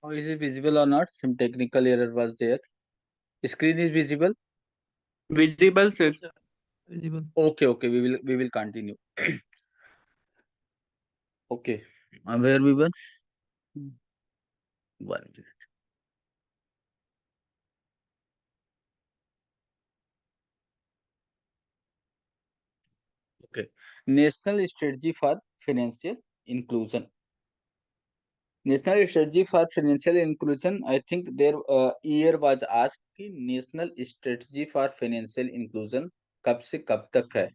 How is it visible or not? Some technical error was there. Screen is visible. Visible, sir. Visible. Okay. We will continue. Okay. Where we were? 1 minute. Okay. National Strategy for Financial Inclusion. National Strategy for Financial Inclusion. I think their year was asked कि National Strategy for Financial Inclusion कब से कब तक है?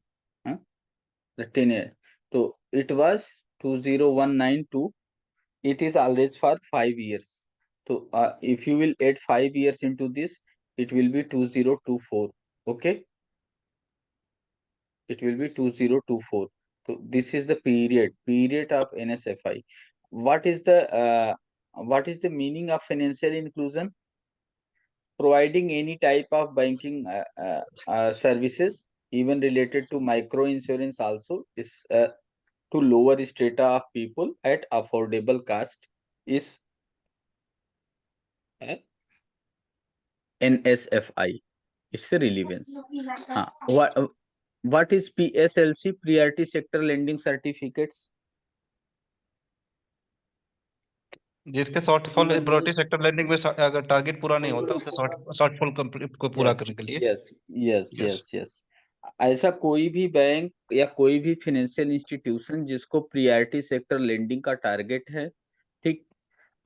The 10 year. So it was 20192. It is always for 5 years. So if you will add 5 years into this, it will be 2024. Okay. It will be 2024. So this is the period of NSFI. What is the meaning of financial inclusion? Providing any type of banking services, even related to micro insurance also, is to lower strata of people at affordable cost, is NSFI. It's the relevance. What is PSLC, Priority Sector Lending Certificates? जिसके shortfall priority sector lending में अगर target पूरा नहीं होता उसका shortfall complete को पूरा करने के लिए यस ऐसा कोई भी बैंक या कोई भी फाइनेंशियल इंस्टीट्यूशन जिसको प्रियॉरिटी सेक्टर लेंडिंग का टारगेट है, ठीक,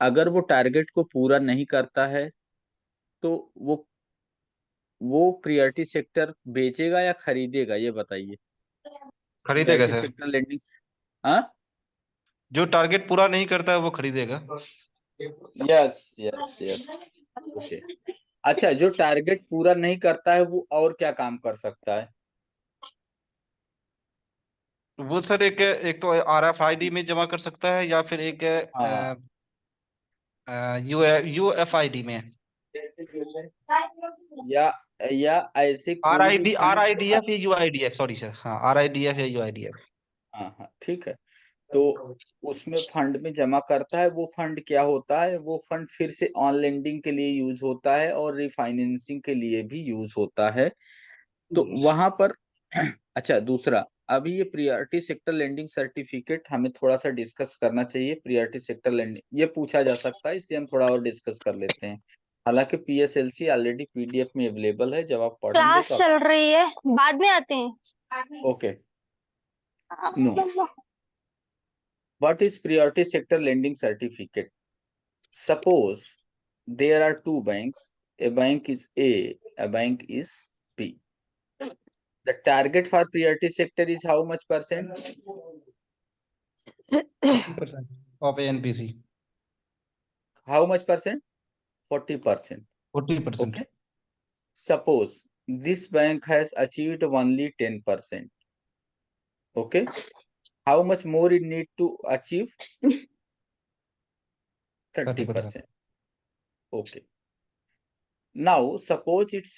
अगर वो टारगेट को पूरा नहीं करता है तो वो प्रियॉरिटी सेक्टर बेचेगा या खरीदेगा, ये बताइए। खरीदेगा सर। सेक्टर लेंडिंग, हाँ, जो टारगेट पूरा नहीं करता है वो खरीदेगा। Yes okay. अच्छा, जो टारगेट पूरा नहीं करता है वो और क्या काम कर सकता है? वो सर एक तो RFID में जमा कर सकता है या फिर एक UFID में, या ऐसे कोई भी RIDF या UIDF, सॉरी सर, हाँ RIDF या UIDF। हाँ ठीक है। तो उसमें फंड में जमा करता है, वो फंड क्या होता है? वो फंड फिर से ऑन लेंडिंग के लिए यूज होता है और रिफाइनेंसिंग के लिए भी यूज होता है। तो वहां पर अच्छा, दूसरा, अभी ये प्रियॉरिटी सेक्टर लेंडिंग सर्टिफिकेट हमें थोड़ा सा डिस्कस करना चाहिए। प्रियॉरिटी सेक्टर लेंडिंग ये पूछा जा सकता है, इसलिए हम थोड़ा और डिस्कस कर लेते हैं। हालांकि PSLC ऑलरेडी PDF में अवेलेबल है, जब आप पढ़ेंगे क्लास तो चल रही है, बाद में आते हैं। Okay. No, what is priority sector lending certificate? Suppose there are two banks, a bank is A, a bank is B. The target for priority sector is how much percent? 40% of ANPC. How much percent? 40%. 40%. Okay. Suppose this bank has achieved only 10%. Okay. How much more it need to achieve? 30%. Okay. Now suppose it's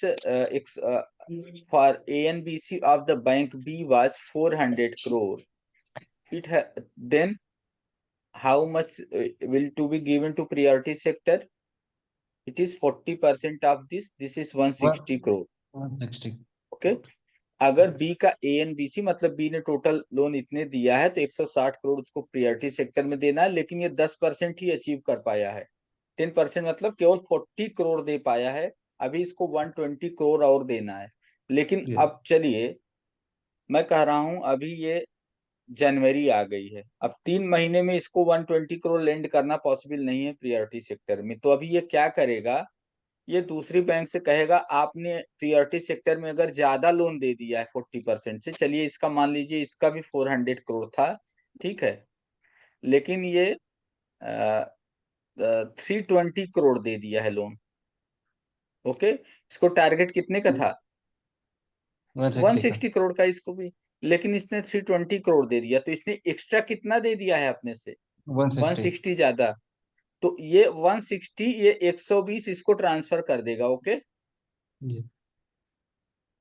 for A and BC of the bank B was 400 crore. Then how much will to be given to priority sector? It is 40% of this. This is 160 crore. 160. Okay. अगर B का ANBC मतलब B ने total loan इतने दिया है तो 160 करोड़ उसको priority sector में देना है, लेकिन ये 10% ही अचीव कर पाया है। 10% मतलब केवल 40 करोड़ दे पाया है। अभी इसको 120 करोड़ और देना है। लेकिन अब चलिए, मैं कह रहा हूं अभी ये जनवरी आ गई है, अब 3 महीने में इसको 120 करोड़ लेंड करना पॉसिबल नहीं है प्रियॉरिटी सेक्टर में। तो अभी ये क्या करेगा? ये दूसरी बैंक से कहेगा आपने प्रियॉरिटी सेक्टर में अगर ज्यादा लोन दे दिया है 40% से, चलिए इसका मान लीजिए इसका भी 400 करोड़ था, ठीक है, लेकिन ये 320 करोड़ दे दिया है लोन। ओके, इसको टारगेट कितने का था? 160 करोड़ का इसको भी, लेकिन इसने 320 करोड़ दे दिया, तो इसने एक्स्ट्रा कितना दे दिया है अपने से? 160 ज्यादा। तो ये 160 ये 120 इसको ट्रांसफर कर देगा। ओके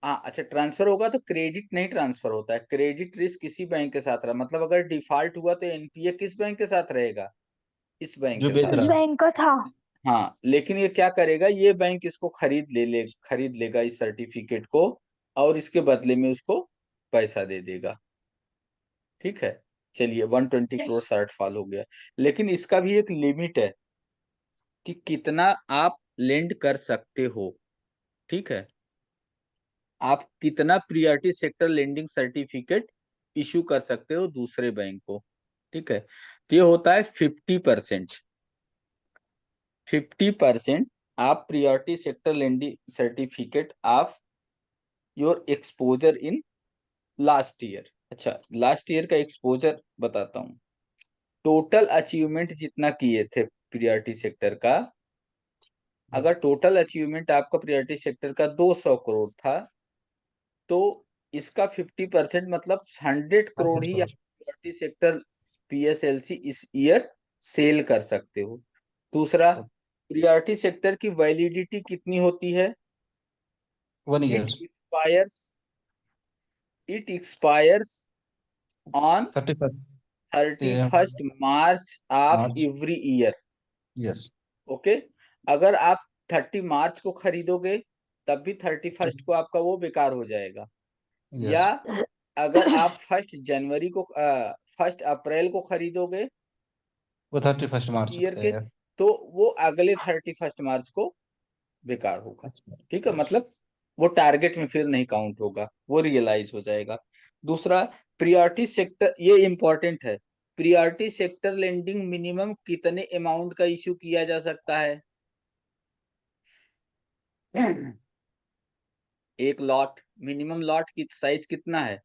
हाँ, अच्छा, ट्रांसफर होगा तो क्रेडिट नहीं ट्रांसफर होता है। क्रेडिट रिस्क किसी बैंक के साथ रहा, मतलब अगर डिफॉल्ट हुआ तो NPA किस बैंक के साथ रहेगा? इस बैंक के साथ। बैंक का था। हाँ, लेकिन ये क्या करेगा, ये बैंक इसको खरीद लेगा इस सर्टिफिकेट को, और इसके बदले में उसको पैसा दे देगा। ठीक है, चलिए 120 करोड़ शॉर्टफॉल हो गया। लेकिन इसका भी एक लिमिट है कि कितना आप लेंड कर सकते हो। ठीक है, आप कितना priority sector lending certificate issue कर सकते हो दूसरे बैंक को। ठीक है, तो ये होता है 50%। 50% आप priority sector lending certificate of your exposure in last year. अच्छा, लास्ट ईयर का एक्सपोजर बताता हूँ। टोटल अचीवमेंट जितना किए थे प्रियोरिटी सेक्टर का, अगर टोटल अचीवमेंट आपका प्रियोरिटी सेक्टर का 200 करोड़ था, तो इसका 50% मतलब 100 करोड़ ही आप प्रियोरिटी सेक्टर पीएसएलसी इस ईयर सेल कर सकते हो। दूसरा, प्रियोरिटी सेक्टर की वैलिडिटी कितनी होती है? 1 it year expires it expires on 31 March of March every year. Yes okay, अगर आप 30 मार्च को खरीदोगे तब भी 31 को आपका वो बेकार हो जाएगा। या यस अगर आप 1 अप्रैल को खरीदोगे वो 31 मार्च ईयर का के, है। तो वो अगले 31 मार्च को बेकार होगा। ठीक है, Yes. मतलब वो टारगेट में फिर नहीं काउंट होगा, वो रियलाइज हो जाएगा। दूसरा, प्रियोरिटी सेक्टर, ये इंपॉर्टेंट है, प्रियोरिटी सेक्टर लेंडिंग मिनिमम कितने अमाउंट का इश्यू किया जा सकता है? एक लॉट, मिनिमम लॉट की साइज कितना है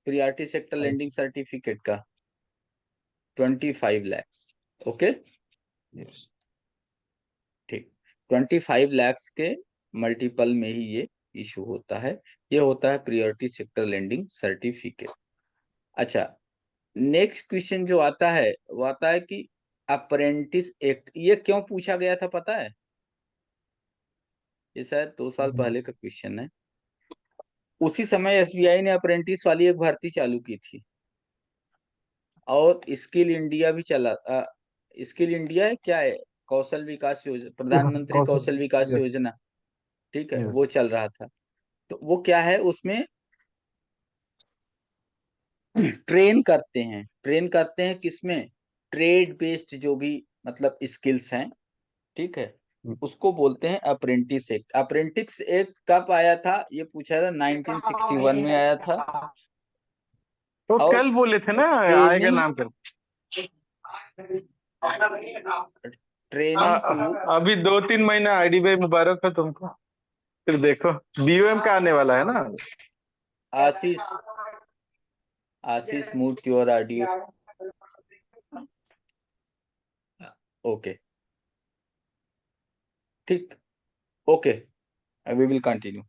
प्रियोरिटी सेक्टर लेंडिंग सर्टिफिकेट का? 25 लैक्स। Okay, Yes. ठीक, 25 लैक्स के मल्टीपल में ही ये इशू होता है। ये होता है प्रियोरिटी सेक्टर लेंडिंग सर्टिफिकेट। अच्छा, नेक्स्ट क्वेश्चन जो आता है वो आता है कि अप्रेंटिस एक्ट, ये क्यों पूछा गया था पता है? ये शायद 2 साल पहले का क्वेश्चन है। उसी समय एसबीआई ने अप्रेंटिस वाली एक भर्ती चालू की थी, और स्किल इंडिया भी चला। स्किल इंडिया है क्या है, कौशल विकास योजना, प्रधानमंत्री कौशल विकास Yes. योजना। ठीक है, Yes. वो चल रहा था। तो वो क्या है, उसमें ट्रेन करते हैं किसमें? ट्रेड बेस्ड जो भी मतलब स्किल्स हैं। ठीक है, उसको बोलते हैं अप्रेंटिस एक्ट। अप्रेंटिस एक्ट कब आया था ये पूछा था, 1961 में आया था। तो और कल बोले थे ना आएगा ट्रेनिंग नाम कर। ट्रेनिंग टू अभी 2-3 महीना आईडी भाई मुबारक हो तुमको। फिर देखो बीओएम का आने वाला है ना। Ashish Ashish move your audio. Okay, ठीक, okay, we will continue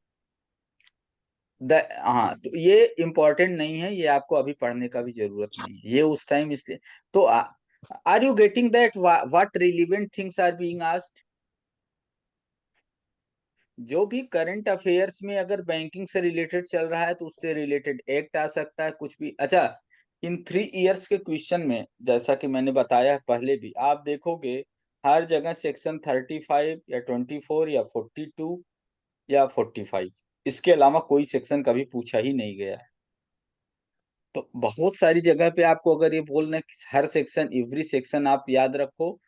the. हाँ, तो ये इम्पोर्टेंट नहीं है, ये आपको अभी पढ़ने का भी जरूरत नहीं है, ये उस टाइम इसलिए। तो are you getting that what relevant things are being asked? जो भी करंट अफेयर्स में अगर बैंकिंग से रिलेटेड चल रहा है तो उससे रिलेटेड एक्ट आ सकता है, कुछ भी। अच्छा, इन 3 इयर्स के क्वेश्चन में जैसा कि मैंने बताया पहले भी, आप देखोगे हर जगह सेक्शन 35 या 24 या 42 या 45, इसके अलावा कोई सेक्शन कभी पूछा ही नहीं गया है। तो बहुत सारी जगह पे आपको अगर ये बोलना है कि हर सेक्शन, एवरी सेक्शन आप याद रखो,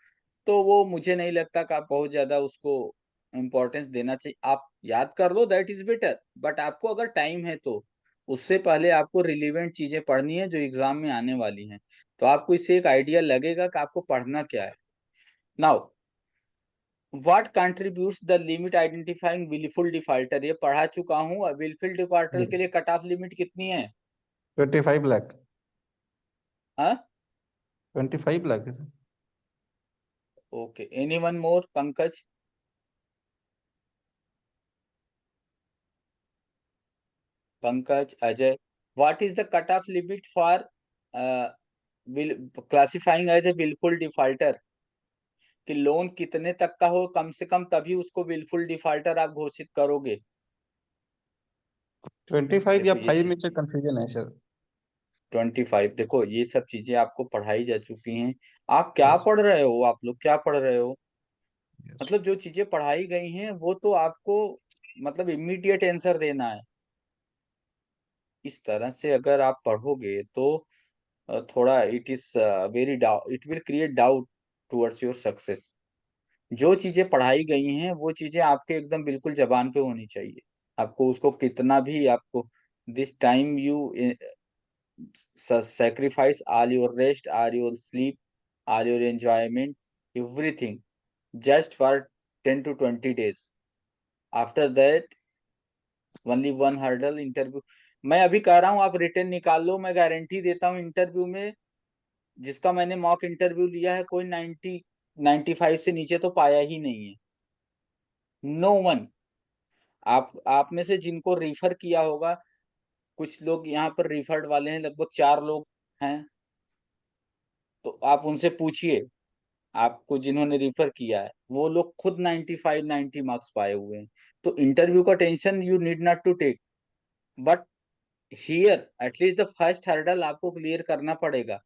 तो वो मुझे नहीं लगता कि आप बहुत ज्यादा उसको इम्पोर्टेंस देना चाहिए। आप याद कर लो, दैट इज बेटर, बट आपको अगर टाइम है तो उससे पहले आपको रिलेवेंट चीजें पढ़नी है जो एग्जाम में आने वाली हैं, तो आपको इससे एक आइडिया लगेगा कि आपको पढ़ना क्या है। Now, what contributes the limit identifying wilful defaulter, ये पढ़ा चुका हूँ। विलफुल डिफॉल्टर के लिए कट ऑफ लिमिट कितनी है? 25 लाख हाँ, 25 लाख है sir. Okay, anyone more? Pankaj, Ajay, what is the cut off limit for classifying as a wilful defaulter, कि लोन कितने तक का हो कम से कम तभी उसको विलफुल डिफॉल्टर आप घोषित करोगे? 25 या देखो ये 5 में चीज, से कंफ्यूजन है सर। 25। देखो ये सब चीजें आपको पढ़ाई जा चुकी हैं। आप क्या पढ़ रहे हो, आप लोग क्या पढ़ रहे हो? मतलब जो चीजें पढ़ाई गई हैं वो तो आपको मतलब इमीडिएट आंसर देना है। इस तरह से अगर आप पढ़ोगे तो थोड़ा it is very doubt, it will create doubt towards your success. जो चीजें पढ़ाई गई हैं वो चीजें आपके एकदम बिल्कुल जबान पे होनी चाहिए। आपको उसको कितना भी आपको this time you sacrifice all your rest, all your sleep, all your enjoyment, everything just for 10 to 20 days. After that, only one hurdle interview। मैं अभी कह रहा हूँ आप रिटर्न निकाल लो, मैं गारंटी देता हूँ इंटरव्यू में जिसका मैंने मॉक इंटरव्यू लिया है कोई 95 से नीचे तो पाया ही नहीं है। No one. आप में से जिनको रिफर किया होगा, कुछ लोग यहाँ पर रिफर्ड वाले हैं, लगभग 4 लोग हैं, तो आप उनसे पूछिए आपको जिन्होंने रिफर किया है वो लोग खुद 95 90 मार्क्स पाए हुए हैं। तो इंटरव्यू का tension you need not to take, but here at least the first hurdle आपको क्लियर करना पड़ेगा।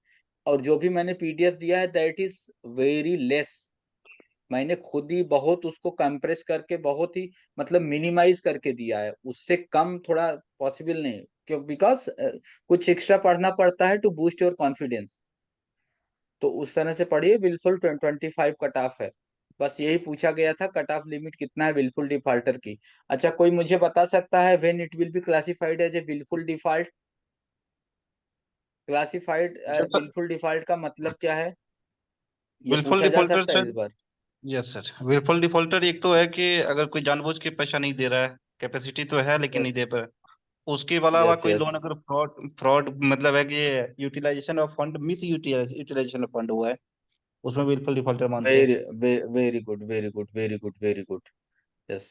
और जो भी मैंने पीडीएफ दिया है दैट इज वेरी लेस। मैंने खुद ही बहुत उसको कंप्रेस करके बहुत ही मतलब मिनिमाइज करके दिया है, उससे कम थोड़ा पॉसिबल नहीं, क्यों बिकॉज कुछ एक्स्ट्रा पढ़ना पड़ता है टू बूस्ट योर कॉन्फिडेंस। तो उस तरह से पढ़िए। बिल्कुल 25 कट ऑफ है, बस यही पूछा गया था कट ऑफ लिमिट कितना है बिल्कुल डिफॉल्टर की। अच्छा कोई मुझे बता सकता है when it will be classified as a बिल्कुल डिफॉल्ट? क्लासिफाइड बिल्कुल डिफॉल्ट का मतलब क्या है, ये विलफुल पूछा जा डिफॉल्टर सकता है सर। इस बार? यस सर, विलफुल डिफॉल्टर एक तो है कि अगर कोई जानबूझ के पैसा नहीं दे रहा है, कैपेसिटी तो है लेकिन नहीं यस दे पा रहा। उसके अलावा यस कोई यस। लोन अगर फ्रॉड फ्रॉड मतलब है कि utilization of fund, misutilization of fund हुआ है, उसमें विलफुल डिफॉल्टर मानते हैं। Very very good very good very good very good. Yes,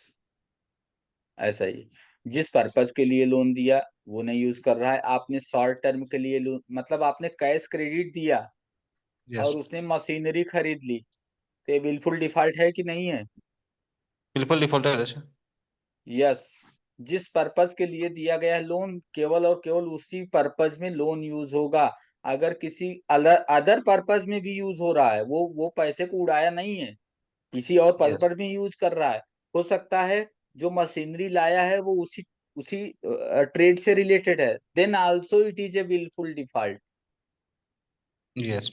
ऐसा ही। जिस पर्पज के लिए लोन दिया वो नहीं यूज कर रहा है, आपने शॉर्ट टर्म के लिए लोन मतलब आपने कैश क्रेडिट दिया यस, और उसने मशीनरी खरीद ली, तो ये बिल्कुल डिफॉल्ट है कि नहीं है? विलफुल डिफॉल्टर है सर। यस। जिस पर्पज के लिए दिया गया है लोन केवल और केवल उसी पर्पज में लोन यूज होगा। अगर किसी अदर पर्पज में भी यूज हो रहा है, वो पैसे को उड़ाया नहीं है, किसी और यस, पर्पज में यूज कर रहा है। हो सकता है जो मशीनरी लाया है वो उसी उसी ट्रेड से रिलेटेड है, then also it is a wilful default. Yes,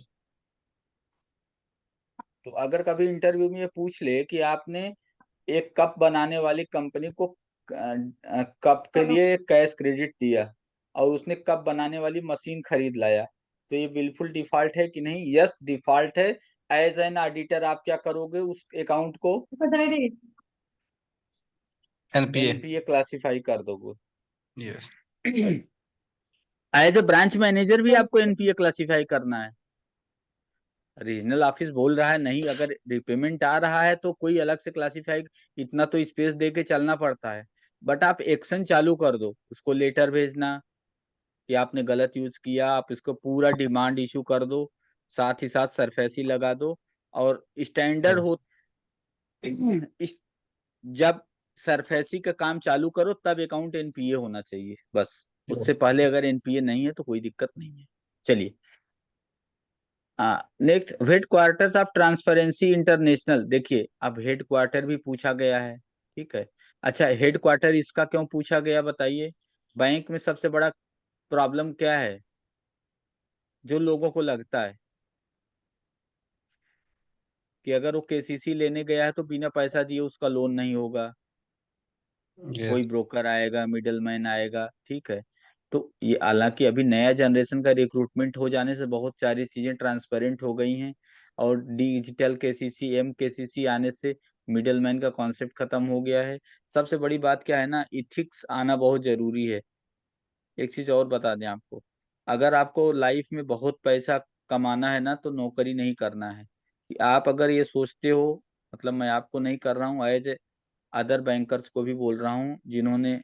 तो अगर कभी इंटरव्यू में ये पूछ ले कि आपने एक कप बनाने वाली कंपनी को कप के लिए कैश क्रेडिट दिया और उसने कप बनाने वाली मशीन खरीद लाया, तो ये बिल्कुल डिफॉल्ट है कि नहीं? यस डिफॉल्ट है। एज एन ऑडिटर आप क्या करोगे, उस अकाउंट को एनपीए। एनपीए क्लासिफाई कर दोगे। Yes, as a branch manager भी आपको एनपीए क्लासिफाई करना है। रीजनल ऑफिस बोल रहा है नहीं, अगर रिपेमेंट आ रहा है तो कोई अलग से क्लासिफाई, इतना तो स्पेस दे के चलना पड़ता है। बट आप एक्शन चालू कर दो, उसको लेटर भेजना कि आपने गलत यूज किया, आप इसको पूरा डिमांड इशू कर दो, साथ ही साथ सरफेसी लगा दो। और स्टैंडर्ड हो इस, जब सरफेसी का काम चालू करो तब अकाउंट एनपीए होना चाहिए बस। उससे पहले अगर एनपीए नहीं है तो कोई दिक्कत नहीं है। चलिए next, head quarters of transparency international. देखिए अब हेड क्वार्टर भी पूछा गया है, ठीक है। अच्छा हेड क्वार्टर इसका क्यों पूछा गया बताइए? बैंक में सबसे बड़ा प्रॉब्लम क्या है जो लोगों को लगता है कि अगर वो केसीसी लेने गया है तो बिना पैसा दिए उसका लोन नहीं होगा, कोई यस, ब्रोकर आएगा, मिडलमैन आएगा, ठीक है। तो ये हालांकि अभी नया जनरेशन का रिक्रूटमेंट हो जाने से बहुत सारी चीजें ट्रांसपेरेंट हो गई हैं, और डिजिटल केसीसी एम केसीसी आने से मिडलमैन का कॉन्सेप्ट खत्म हो गया है। सबसे बड़ी बात क्या है ना, इथिक्स आना बहुत जरूरी है। एक चीज और बता दें आपको, अगर आपको लाइफ में बहुत पैसा कमाना है ना तो नौकरी नहीं करना है। कि आप अगर ये सोचते हो, मतलब मैं आपको नहीं कर रहा हूँ, एज अदर बैंकर्स को भी बोल रहा हूँ जिन्होंने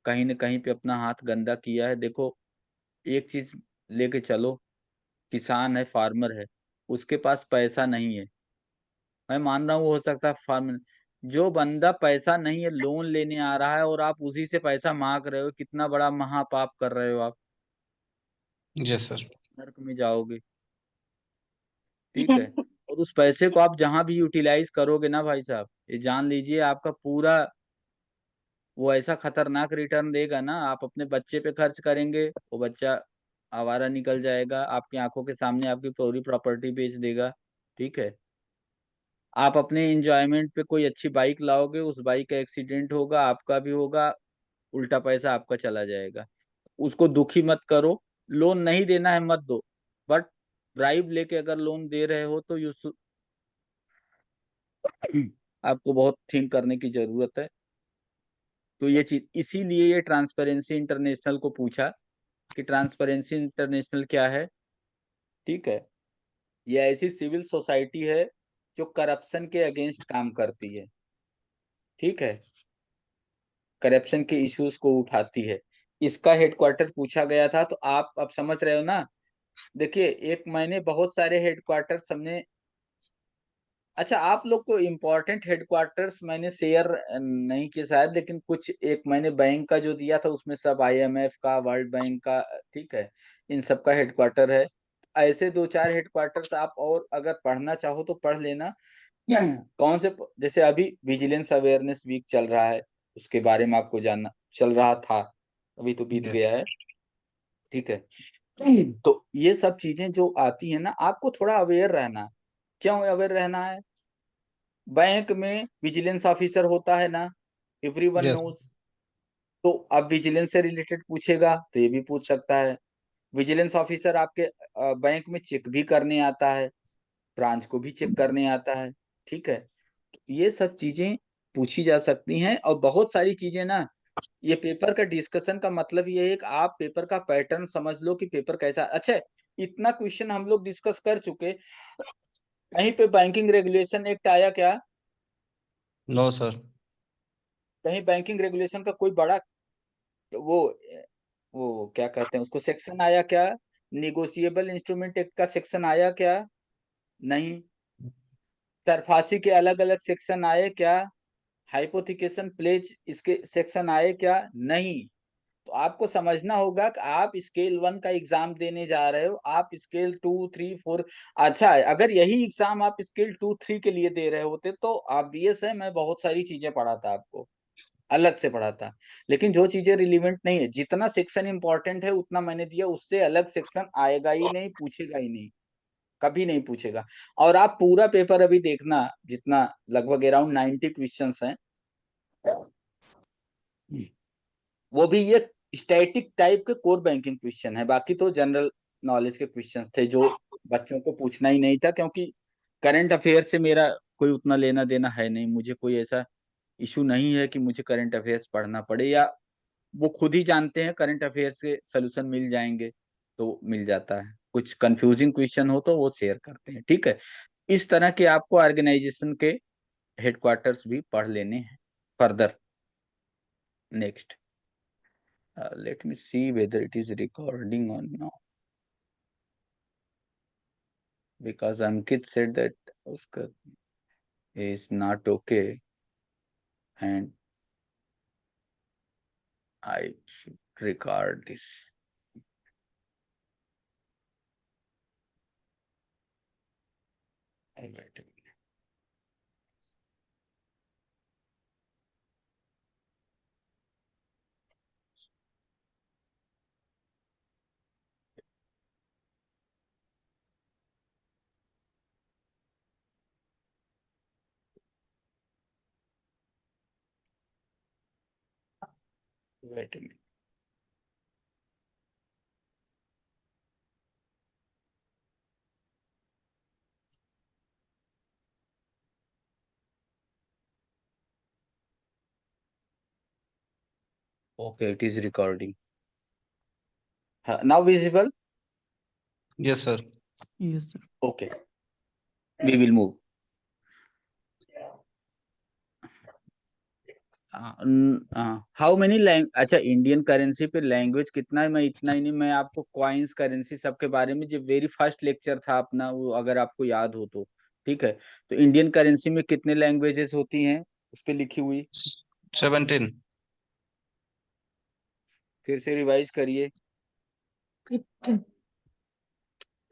कहीं न कहीं पे अपना हाथ गंदा किया है। देखो एक चीज लेके चलो, किसान है, फार्मर है, उसके पास पैसा नहीं है, मैं मान रहा हूँ हो सकता है फार्मर, जो बंदा पैसा नहीं है लोन लेने आ रहा है और आप उसी से पैसा मांग रहे हो, कितना बड़ा महापाप कर रहे हो आप। Yes sir. नर्क में जाओगे। ठीक है। और उस पैसे को आप जहां भी यूटिलाइज करोगे ना भाई साहब, ये जान लीजिए आपका पूरा वो ऐसा खतरनाक रिटर्न देगा ना। आप अपने बच्चे पे खर्च करेंगे, वो बच्चा आवारा निकल जाएगा, आपकी आंखों के सामने आपकी पूरी प्रॉपर्टी बेच देगा। ठीक है। आप अपने एंजॉयमेंट पे कोई अच्छी बाइक लाओगे, उस बाइक का एक्सीडेंट होगा, आपका भी होगा, उल्टा पैसा आपका चला जाएगा। उसको दुखी मत करो। लोन नहीं देना है मत दो, बट ब्राइब लेके अगर लोन दे रहे हो तो आपको बहुत थिंक करने की जरूरत है। तो ये चीज इसीलिए ये ट्रांसपेरेंसी इंटरनेशनल को पूछा कि ट्रांसपेरेंसी इंटरनेशनल क्या है। ठीक है। ये ऐसी सिविल सोसाइटी है जो करप्शन के अगेंस्ट काम करती है। ठीक है। करप्शन के इश्यूज को उठाती है। इसका हेडक्वार्टर पूछा गया था, तो आप अब समझ रहे हो ना। देखिए, एक मैंने बहुत सारे हेडक्वार्टर्स हमने, अच्छा आप लोग को इम्पोर्टेंट हेडक्वार्टर्स मैंने शेयर नहीं किए शायद, लेकिन कुछ एक मैंने बैंक का जो दिया था उसमें सब IMF का, वर्ल्ड बैंक का, ठीक है, इन सब का हेडक्वार्टर है। ऐसे दो चार हेडक्वार्टर्स आप और अगर पढ़ना चाहो तो पढ़ लेना। कौन से, जैसे अभी विजिलेंस अवेयरनेस वीक चल रहा है, उसके बारे में आपको जानना, चल रहा था, अभी तो बीत Yes. गया है। ठीक है। तो ये सब चीजें जो आती है ना, आपको थोड़ा अवेयर रहना। क्यों अवेयर रहना है? बैंक में विजिलेंस ऑफिसर होता है ना, एवरीवन Yes. नोज। तो अब विजिलेंस से रिलेटेड पूछेगा तो ये भी पूछ सकता है। विजिलेंस ऑफिसर आपके बैंक में चेक भी करने आता है, ब्रांच को भी चेक करने आता है। ठीक है। तो ये सब चीजें पूछी जा सकती हैं, और बहुत सारी चीजें ना, ये पेपर का डिस्कशन का मतलब ये है कि आप पेपर का पैटर्न समझ लो कि पेपर कैसा। अच्छा, इतना क्वेश्चन हम लोग डिस्कस कर चुके, कहीं पे बैंकिंग रेगुलेशन एक्ट आया क्या? No sir. कहीं बैंकिंग रेगुलेशन का कोई बड़ा वो वो क्या कहते हैं उसको, सेक्शन आया क्या? निगोशिएबल इंस्ट्रूमेंट एक्ट का सेक्शन आया क्या? नहीं। सरफासी के अलग अलग सेक्शन आए क्या? हाइपोथिकेशन प्लेज इसके सेक्शन आए क्या? नहीं। तो आपको समझना होगा कि आप स्केल 1 का एग्जाम देने जा रहे हो, आप स्केल 2 3 4, अच्छा है अगर यही एग्जाम आप स्केल 2 3 के लिए दे रहे होते तो ऑब्वियस है मैं बहुत सारी चीजें पढ़ाता आपको, अलग से पढ़ाता। लेकिन जो चीजें रिलीवेंट नहीं है, जितना सेक्शन इंपॉर्टेंट है उतना मैंने दिया, उससे अलग सेक्शन आएगा ही नहीं, पूछेगा ही नहीं, कभी नहीं पूछेगा। और आप पूरा पेपर अभी देखना, जितना लगभग अराउंड 90 क्वेश्चंस हैं, वो भी ये स्टैटिक टाइप के कोर बैंकिंग क्वेश्चन है, बाकी तो जनरल नॉलेज के क्वेश्चंस थे जो बच्चों को पूछना ही नहीं था, क्योंकि करंट अफेयर से मेरा कोई उतना लेना देना है नहीं। मुझे कोई ऐसा इशू नहीं है कि मुझे करंट अफेयर्स पढ़ना पड़े, या वो खुद ही जानते हैं करंट अफेयर्स के सोल्यूशन मिल जाएंगे, तो मिल जाता है। कुछ कंफ्यूजिंग क्वेश्चन हो तो वो शेयर करते हैं। ठीक है। इस तरह के आपको ऑर्गेनाइजेशन के हेडक्वार्टर्स भी पढ़ लेने हैं further. Next, let me see whether it is recording or not, because Ankit said that uska is not okay and I should record this. Wait a minute. Wait a minute. Okay, it is recording. Now visible? Yes sir. Yes, sir. Okay, we will move. How many lang, अच्छा Indian currency पे language कितना है, मैं इतना ही नहीं, मैं आपको coins currency सबके बारे में जो वेरी फर्स्ट लेक्चर था अपना, वो अगर आपको याद हो तो। ठीक है। तो इंडियन करेंसी में कितने लैंग्वेजेस होती हैं उस पे लिखी हुई? 17। फिर से रिवाइज करिए।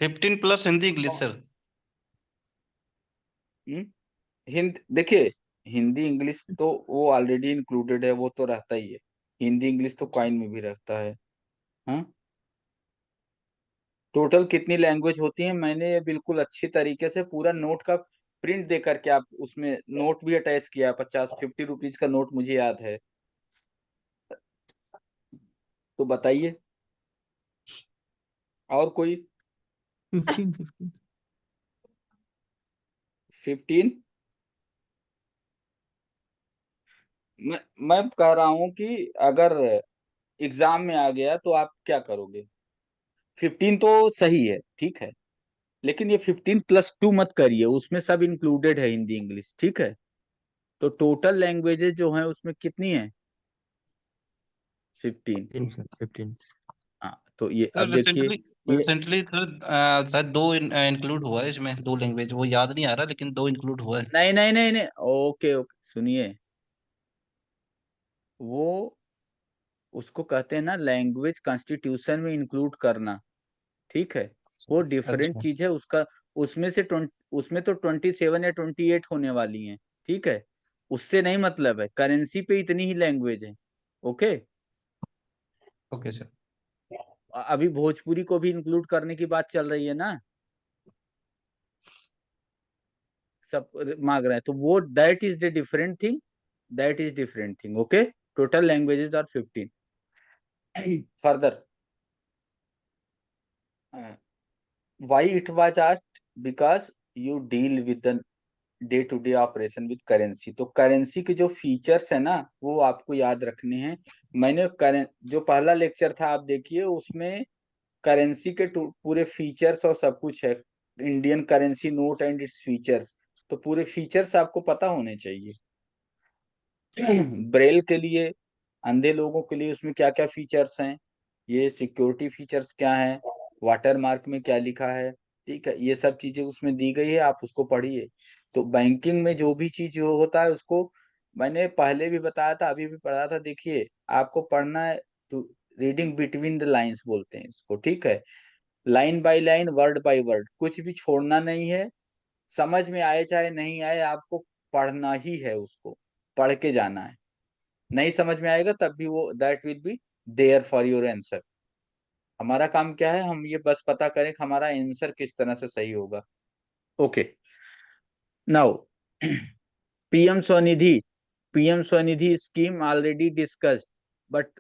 15 प्लस हिंदी इंग्लिश सर। देखिए, हिंदी इंग्लिश तो वो ऑलरेडी इंक्लूडेड है, वो तो रहता ही है। हिंदी इंग्लिश तो क्वाइन में भी रहता है। हाँ, टोटल कितनी लैंग्वेज होती है, मैंने ये बिल्कुल अच्छी तरीके से पूरा नोट का प्रिंट दे करके आप उसमें नोट भी अटैच किया, 50-50 रुपीज का नोट मुझे याद है। तो बताइए और कोई। 15 15। मैं कह रहा हूं कि अगर एग्जाम में आ गया तो आप क्या करोगे। 15 तो सही है, ठीक है, लेकिन ये 15+2 मत करिए, उसमें सब इंक्लूडेड है हिंदी इंग्लिश, ठीक है। तो टोटल लैंग्वेजेस जो हैं उसमें कितनी है, 15। 15 हाँ, तो ये सर अब देखिए, रिसेंटली ये रिसेंटली सर शायद दो इंक्लूड हुआ है इसमें, दो लैंग्वेज, वो याद नहीं आ रहा लेकिन दो इंक्लूड हुआ है। नहीं नहीं नहीं नहीं, ओके ओके सुनिए, वो उसको कहते हैं ना लैंग्वेज कॉन्स्टिट्यूशन में इंक्लूड करना, ठीक है। वो डिफरेंट अच्छा। चीज है उसका। उसमें से 20, उसमें तो 27 या 28 होने वाली हैं, ठीक है। उससे नहीं मतलब है, करेंसी पे इतनी ही लैंग्वेज है। ओके। Okay sir. अभी भोजपुरी को भी इंक्लूड करने की बात चल रही है ना, सब मांग रहे हैं, तो वो that is the different thing, that is different thing. Okay, total languages are 15। Further, why it was asked, because you deal with the day to day operation with currency. तो करेंसी के जो फीचर्स है ना वो आपको याद रखने हैं। मैंने जो पहला लेक्चर था आप देखिए, उसमें करेंसी के पूरे फीचर्स और सब कुछ है। Indian currency note and its features, तो पूरे फीचर्स आपको पता होने चाहिए। ब्रेल के लिए, अंधे लोगों के लिए उसमें क्या क्या फीचर्स हैं, ये सिक्योरिटी फीचर्स क्या हैं, वाटर मार्क में क्या लिखा है, ठीक है, ये सब चीजें उसमें दी गई है, आप उसको पढ़िए। तो बैंकिंग में जो भी चीज जो होता है उसको मैंने पहले भी बताया था, अभी भी पढ़ा था। देखिए, आपको पढ़ना है तो रीडिंग बिटवीन द लाइंस बोलते हैं इसको, ठीक है। Line by line, word by word, कुछ भी छोड़ना नहीं है। समझ में आए चाहे नहीं आए, आपको पढ़ना ही है, उसको पढ़ के जाना है। नहीं समझ में आएगा तब भी वो that will be there for your answer. हमारा काम क्या है, हम ये बस पता करें कि हमारा आंसर किस तरह से सही होगा। Okay, now PM Swanidhi, PM Swanidhi scheme already discussed, but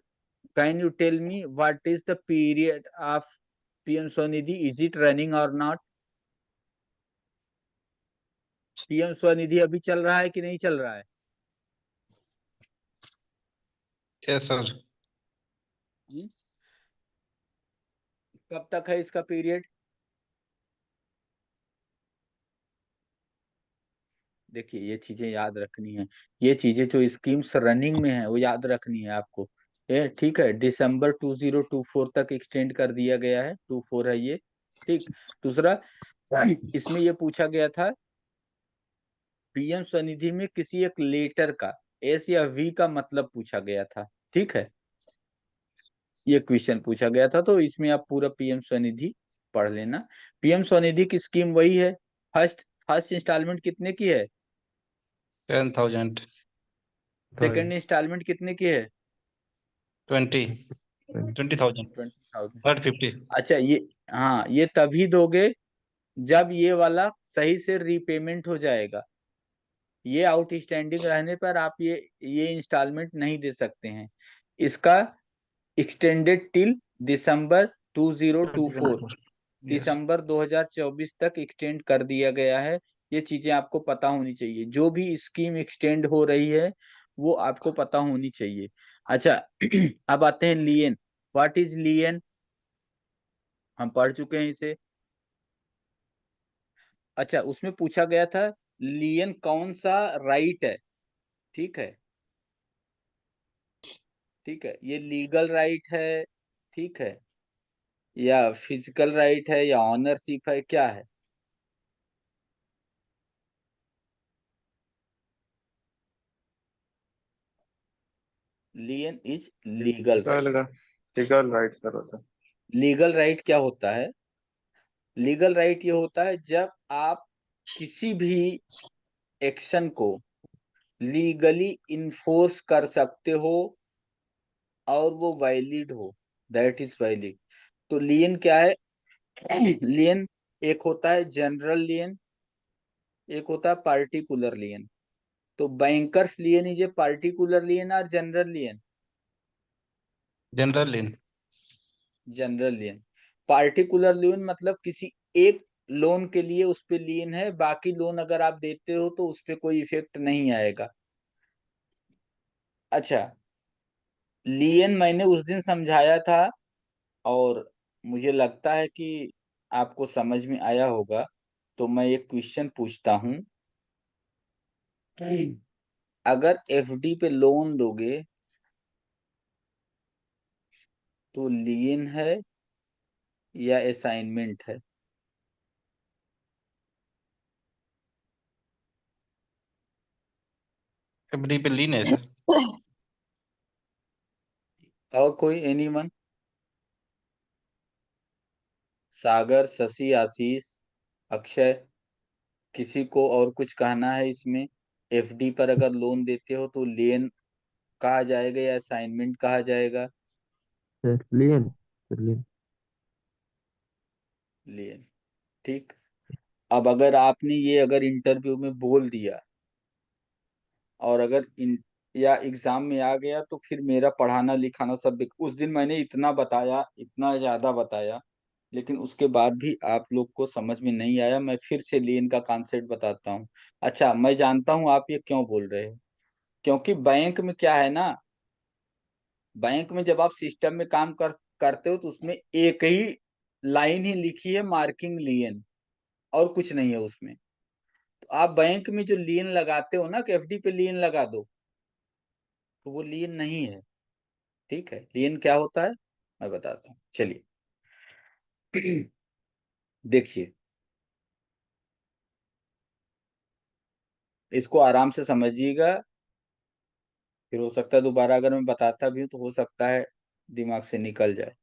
can you tell me what is the period of PM Swanidhi, is it running or not. PM Swanidhi अभी चल रहा है कि नहीं चल रहा है। Yes sir. हम्म? कब तक है इसका पीरियड। देखिए, ये चीजें याद रखनी है, ये चीजें जो स्कीम्स रनिंग में है वो याद रखनी है आपको। ये ठीक है, दिसंबर 2024 तक एक्सटेंड कर दिया गया है, 24 है ये, ठीक। दूसरा, इसमें ये पूछा गया था पीएम स्वनिधि में किसी एक लेटर का एस या वी का मतलब पूछा गया था, ठीक है। ये क्वेश्चन पूछा गया था, तो इसमें आप पूरा पीएम स्वनिधि पढ़ लेना। पीएम स्वनिधि की स्कीम वही है। फर्स्ट फर्स्ट इंस्टॉलमेंट कितने की है, 10,000। सेकंड इंस्टॉलमेंट कितने की है, 20। 20,000। 20,000। थर्ड 50। अच्छा, ये, हाँ, ये तभी दोगे जब ये वाला सही से रीपेमेंट हो जाएगा। ये आउटस्टैंडिंग रहने पर आप ये इंस्टॉलमेंट नहीं दे सकते हैं। इसका एक्सटेंडेड टिल दिसंबर 2024, 2024। यस। दिसंबर 2024 तक एक्सटेंड कर दिया गया है। ये चीजें आपको पता होनी चाहिए, जो भी स्कीम एक्सटेंड हो रही है वो आपको पता होनी चाहिए। अच्छा, अब आते हैं लियन। व्हाट इज लियन, हम पढ़ चुके हैं इसे। अच्छा, उसमें पूछा गया था लियन कौन सा राइट है, ठीक है, ठीक है, ये लीगल राइट है, ठीक है, या फिजिकल राइट है, या ऑनरशिप है, क्या है। Lien is legal right. Legal legal right sir होता है। लीगल राइट क्या होता है, लीगल राइट ये होता है जब आप किसी भी एक्शन को लीगली इन्फोर्स कर सकते हो और वो वैलिड हो, दैट इज वैलिड। तो लियन क्या है? लियन एक होता है जनरल लियन, एक होता है पार्टिकुलर लियन। तो बैंकर्स लियन इज ए पार्टिकुलर लियन और जनरल लियन? जनरल लिन। जनरल लियन। पार्टिकुलर लियन मतलब किसी एक लोन के लिए उस पे लियन है, बाकी लोन अगर आप देते हो तो उस पे कोई इफेक्ट नहीं आएगा। अच्छा, लियन मैंने उस दिन समझाया था और मुझे लगता है कि आपको समझ में आया होगा। तो मैं एक क्वेश्चन पूछता हूं, अगर एफडी पे लोन दोगे तो लियन है या असाइनमेंट है? एफडी पे लीन है सर। और कोई एनीवन? सागर, शशि, आशीष, अक्षय, किसी को और कुछ कहना है इसमें? एफडी पर अगर लोन देते हो तो लियन कहा जाएगा या असाइनमेंट कहा जाएगा? Sir लियन, sir लियन। लियन, ठीक। अब अगर आपने ये अगर इंटरव्यू में बोल दिया और अगर इन या एग्जाम में आ गया तो फिर मेरा पढ़ाना लिखाना सब उस दिन मैंने इतना बताया, इतना ज्यादा बताया, लेकिन उसके बाद भी आप लोग को समझ में नहीं आया। मैं फिर से लियन का कॉन्सेप्ट बताता हूँ। अच्छा, मैं जानता हूँ आप ये क्यों बोल रहे हो, क्योंकि बैंक में क्या है ना, बैंक में जब आप सिस्टम में काम करते हो तो उसमें एक ही लाइन ही लिखी है, मार्किंग लियन, और कुछ नहीं है उसमें। तो आप बैंक में जो लियन लगाते हो ना कि एफडी पे लियन लगा दो, तो वो लियन नहीं है। ठीक है, लियन क्या होता है मैं बताता हूँ, चलिए। देखिए, इसको आराम से समझिएगा, फिर हो सकता है दोबारा अगर मैं बताता भी हूँ तो हो सकता है दिमाग से निकल जाए।